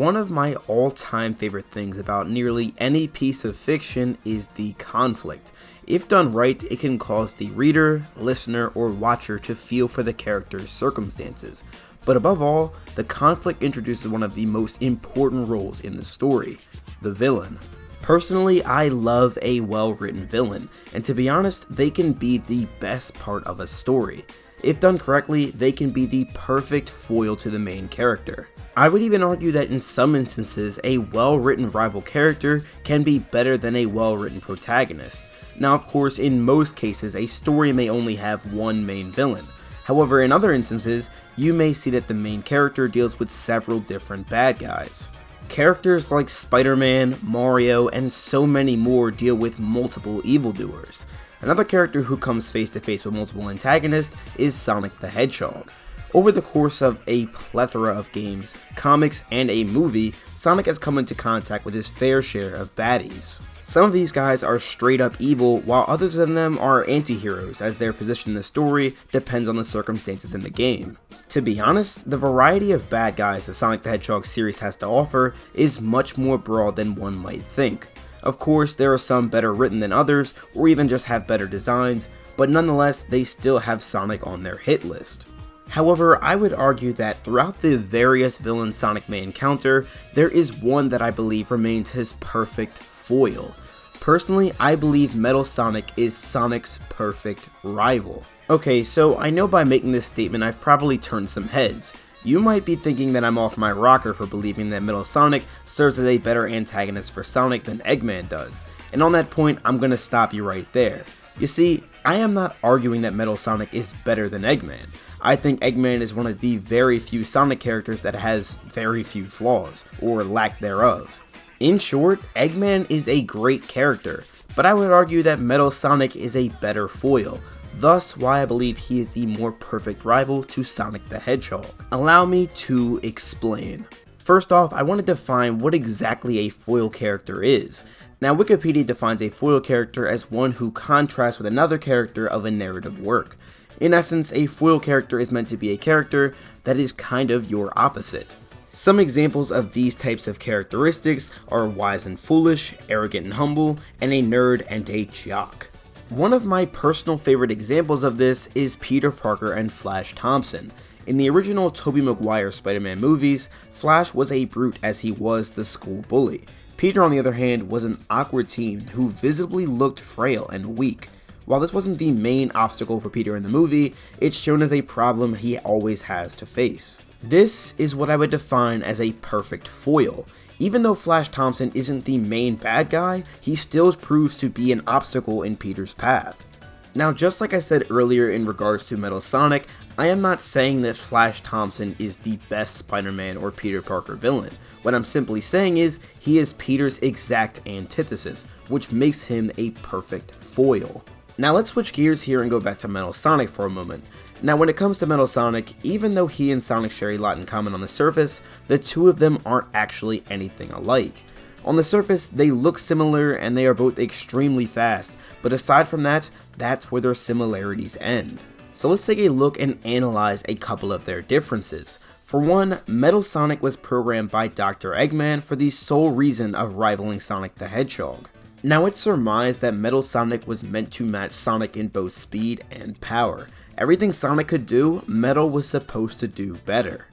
One of my all-time favorite things about nearly any piece of fiction is the conflict. If done right, it can cause the reader, listener, or watcher to feel for the character's circumstances. But above all, the conflict introduces one of the most important roles in the story, the villain. Personally, I love a well-written villain, and to be honest, they can be the best part of a story. If done correctly, they can be the perfect foil to the main character. I would even argue that in some instances, a well-written rival character can be better than a well-written protagonist. Now of course, in most cases, a story may only have one main villain. However, in other instances, you may see that the main character deals with several different bad guys. Characters like Spider-Man, Mario, and so many more deal with multiple evildoers. Another character who comes face to face with multiple antagonists is Sonic the Hedgehog. Over the course of a plethora of games, comics, and a movie, Sonic has come into contact with his fair share of baddies. Some of these guys are straight up evil, while others of them are anti-heroes, as their position in the story depends on the circumstances in the game. To be honest, the variety of bad guys the Sonic the Hedgehog series has to offer is much more broad than one might think. Of course, there are some better written than others, or even just have better designs, but nonetheless, they still have Sonic on their hit list. However, I would argue that throughout the various villains Sonic may encounter, there is one that I believe remains his perfect foil. Personally, I believe Metal Sonic is Sonic's perfect rival. Okay, so I know by making this statement I've probably turned some heads. You might be thinking that I'm off my rocker for believing that Metal Sonic serves as a better antagonist for Sonic than Eggman does, and on that point, I'm gonna stop you right there. You see, I am not arguing that Metal Sonic is better than Eggman. I think Eggman is one of the very few Sonic characters that has very few flaws, or lack thereof. In short, Eggman is a great character, but I would argue that Metal Sonic is a better foil, thus why I believe he is the more perfect rival to Sonic the Hedgehog. Allow me to explain. First off, I want to define what exactly a foil character is. Now, Wikipedia defines a foil character as one who contrasts with another character of a narrative work. In essence, a foil character is meant to be a character that is kind of your opposite. Some examples of these types of characteristics are wise and foolish, arrogant and humble, and a nerd and a jock. One of my personal favorite examples of this is Peter Parker and Flash Thompson. In the original Tobey Maguire Spider-Man movies, Flash was a brute as he was the school bully. Peter, on the other hand, was an awkward teen who visibly looked frail and weak. While this wasn't the main obstacle for Peter in the movie, it's shown as a problem he always has to face. This is what I would define as a perfect foil. Even though Flash Thompson isn't the main bad guy, he still proves to be an obstacle in Peter's path. Now, just like I said earlier in regards to Metal Sonic, I am not saying that Flash Thompson is the best Spider-Man or Peter Parker villain. What I'm simply saying is, he is Peter's exact antithesis, which makes him a perfect foil. Now let's switch gears here and go back to Metal Sonic for a moment. Now when it comes to Metal Sonic, even though he and Sonic share a lot in common on the surface, the two of them aren't actually anything alike. On the surface, they look similar and they are both extremely fast, but aside from that, that's where their similarities end. So let's take a look and analyze a couple of their differences. For one, Metal Sonic was programmed by Dr. Eggman for the sole reason of rivaling Sonic the Hedgehog. Now it's surmised that Metal Sonic was meant to match Sonic in both speed and power. Everything Sonic could do, Metal was supposed to do better.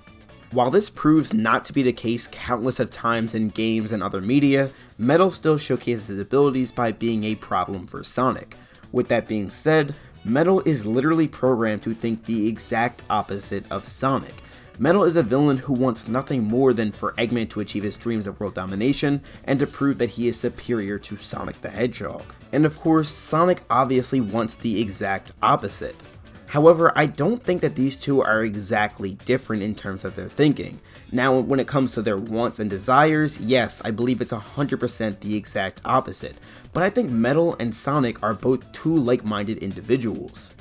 While this proves not to be the case countless of times in games and other media, Metal still showcases his abilities by being a problem for Sonic. With that being said, Metal is literally programmed to think the exact opposite of Sonic. Metal is a villain who wants nothing more than for Eggman to achieve his dreams of world domination and to prove that he is superior to Sonic the Hedgehog. And of course, Sonic obviously wants the exact opposite. However, I don't think that these two are exactly different in terms of their thinking. Now, when it comes to their wants and desires, yes, I believe it's 100% the exact opposite. But I think Metal and Sonic are both two like-minded individuals.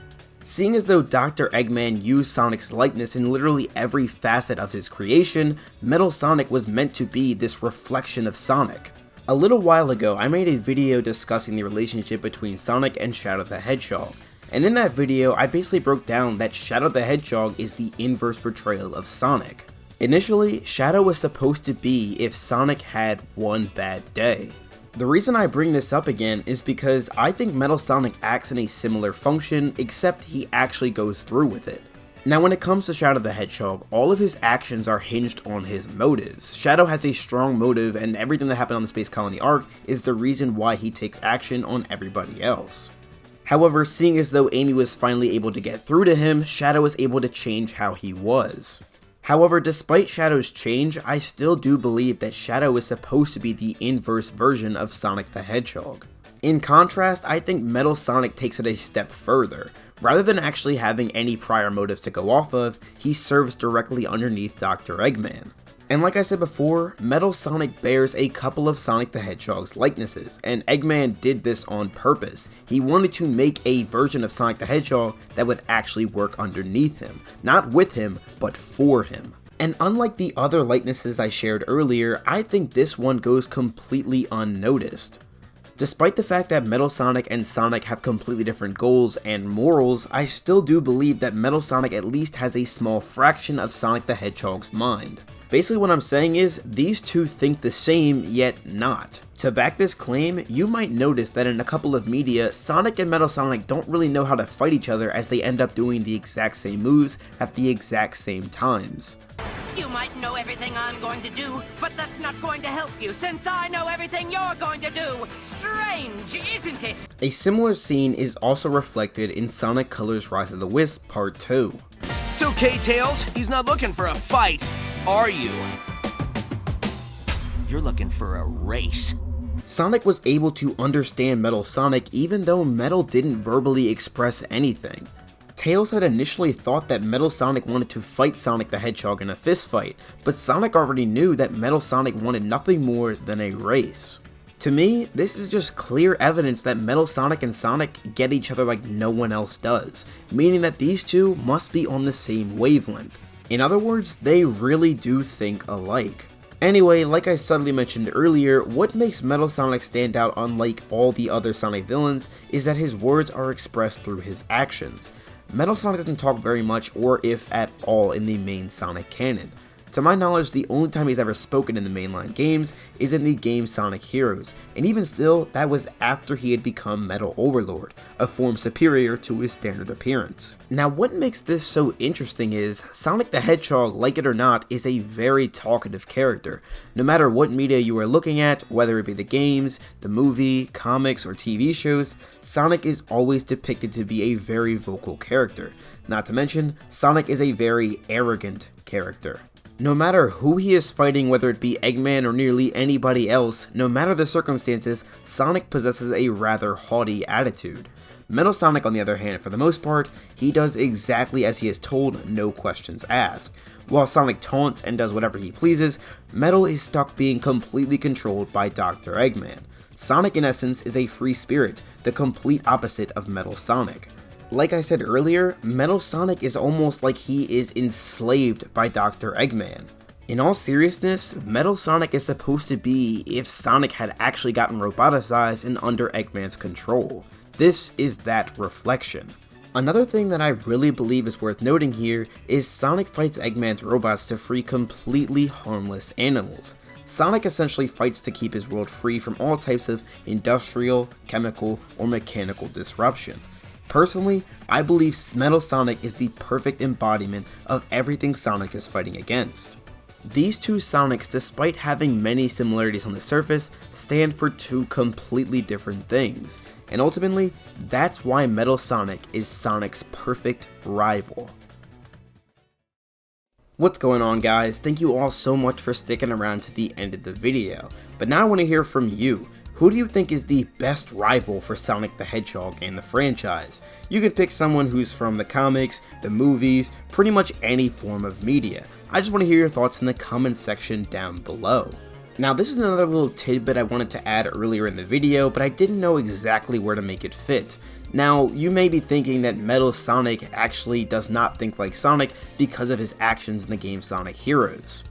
Seeing as though Dr. Eggman used Sonic's likeness in literally every facet of his creation, Metal Sonic was meant to be this reflection of Sonic. A little while ago, I made a video discussing the relationship between Sonic and Shadow the Hedgehog, and in that video, I basically broke down that Shadow the Hedgehog is the inverse portrayal of Sonic. Initially, Shadow was supposed to be if Sonic had one bad day. The reason I bring this up again is because I think Metal Sonic acts in a similar function, except he actually goes through with it. Now when it comes to Shadow the Hedgehog, all of his actions are hinged on his motives. Shadow has a strong motive, and everything that happened on the Space Colony arc is the reason why he takes action on everybody else. However, seeing as though Amy was finally able to get through to him, Shadow was able to change how he was. However, despite Shadow's change, I still do believe that Shadow is supposed to be the inverse version of Sonic the Hedgehog. In contrast, I think Metal Sonic takes it a step further. Rather than actually having any prior motives to go off of, he serves directly underneath Dr. Eggman. And like I said before, Metal Sonic bears a couple of Sonic the Hedgehog's likenesses, and Eggman did this on purpose. He wanted to make a version of Sonic the Hedgehog that would actually work underneath him, not with him, but for him. And unlike the other likenesses I shared earlier, I think this one goes completely unnoticed. Despite the fact that Metal Sonic and Sonic have completely different goals and morals, I still do believe that Metal Sonic at least has a small fraction of Sonic the Hedgehog's mind. Basically what I'm saying is, these two think the same, yet not. To back this claim, you might notice that in a couple of media, Sonic and Metal Sonic don't really know how to fight each other as they end up doing the exact same moves at the exact same times. You might know everything I'm going to do, but that's not going to help you since I know everything you're going to do. Strange, isn't it? A similar scene is also reflected in Sonic Colors Rise of the Wisp Part 2. It's okay, Tails. He's not looking for a fight, are you? You're looking for a race. Sonic was able to understand Metal Sonic even though Metal didn't verbally express anything. Tails had initially thought that Metal Sonic wanted to fight Sonic the Hedgehog in a fist fight, but Sonic already knew that Metal Sonic wanted nothing more than a race. To me, this is just clear evidence that Metal Sonic and Sonic get each other like no one else does, meaning that these two must be on the same wavelength. In other words, they really do think alike. Anyway, like I subtly mentioned earlier, what makes Metal Sonic stand out unlike all the other Sonic villains is that his words are expressed through his actions. Metal Sonic doesn't talk very much or if at all in the main Sonic canon. To my knowledge, the only time he's ever spoken in the mainline games is in the game Sonic Heroes, and even still, that was after he had become Metal Overlord, a form superior to his standard appearance. Now what makes this so interesting is, Sonic the Hedgehog, like it or not, is a very talkative character. No matter what media you are looking at, whether it be the games, the movie, comics, or TV shows, Sonic is always depicted to be a very vocal character. Not to mention, Sonic is a very arrogant character. No matter who he is fighting, whether it be Eggman or nearly anybody else, no matter the circumstances, Sonic possesses a rather haughty attitude. Metal Sonic, on the other hand, for the most part, he does exactly as he is told, no questions asked. While Sonic taunts and does whatever he pleases, Metal is stuck being completely controlled by Dr. Eggman. Sonic, in essence, is a free spirit, the complete opposite of Metal Sonic. Like I said earlier, Metal Sonic is almost like he is enslaved by Dr. Eggman. In all seriousness, Metal Sonic is supposed to be if Sonic had actually gotten roboticized and under Eggman's control. This is that reflection. Another thing that I really believe is worth noting here is Sonic fights Eggman's robots to free completely harmless animals. Sonic essentially fights to keep his world free from all types of industrial, chemical, or mechanical disruption. Personally, I believe Metal Sonic is the perfect embodiment of everything Sonic is fighting against. These two Sonics, despite having many similarities on the surface, stand for two completely different things, and ultimately, that's why Metal Sonic is Sonic's perfect rival. What's going on, guys? Thank you all so much for sticking around to the end of the video, but now I want to hear from you. Who do you think is the best rival for Sonic the Hedgehog and the franchise? You can pick someone who's from the comics, the movies, pretty much any form of media. I just want to hear your thoughts in the comments section down below. Now this is another little tidbit I wanted to add earlier in the video, but I didn't know exactly where to make it fit. Now, you may be thinking that Metal Sonic actually does not think like Sonic because of his actions in the game Sonic Heroes.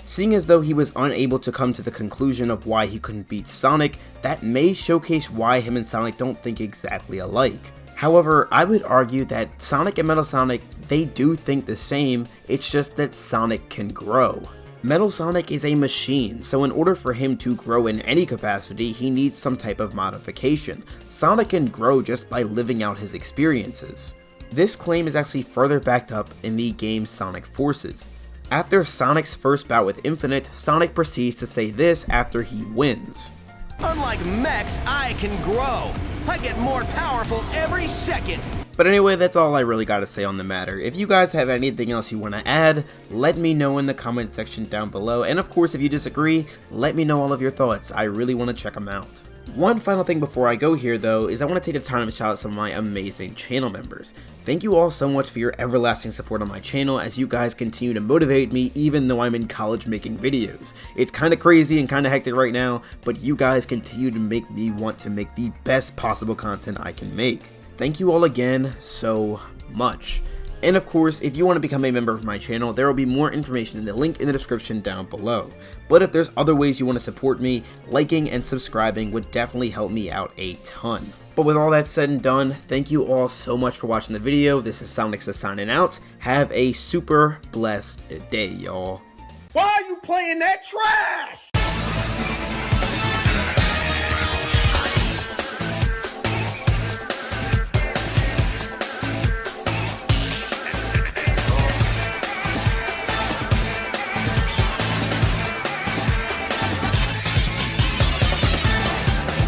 Seeing as though he was unable to come to the conclusion of why he couldn't beat Sonic, that may showcase why him and Sonic don't think exactly alike. However, I would argue that Sonic and Metal Sonic they do think the same, it's just that Sonic can grow. Metal Sonic is a machine, so in order for him to grow in any capacity, he needs some type of modification. Sonic can grow just by living out his experiences. This claim is actually further backed up in the game Sonic Forces. After Sonic's first bout with Infinite, Sonic proceeds to say this after he wins. Unlike mechs, I can grow. I get more powerful every second. But anyway, that's all I really gotta say on the matter. If you guys have anything else you want to add, let me know in the comment section down below. And of course, if you disagree, let me know all of your thoughts. I really want to check them out. One final thing before I go here though, is I want to take the time to shout out some of my amazing channel members. Thank you all so much for your everlasting support on my channel as you guys continue to motivate me even though I'm in college making videos. It's kind of crazy and kind of hectic right now, but you guys continue to make me want to make the best possible content I can make. Thank you all again so much. And of course, if you want to become a member of my channel, there will be more information in the link in the description down below. But if there's other ways you want to support me, liking and subscribing would definitely help me out a ton. But with all that said and done, thank you all so much for watching the video. This is Sonic signing out. Have a super blessed day, y'all. Why are you playing that trash?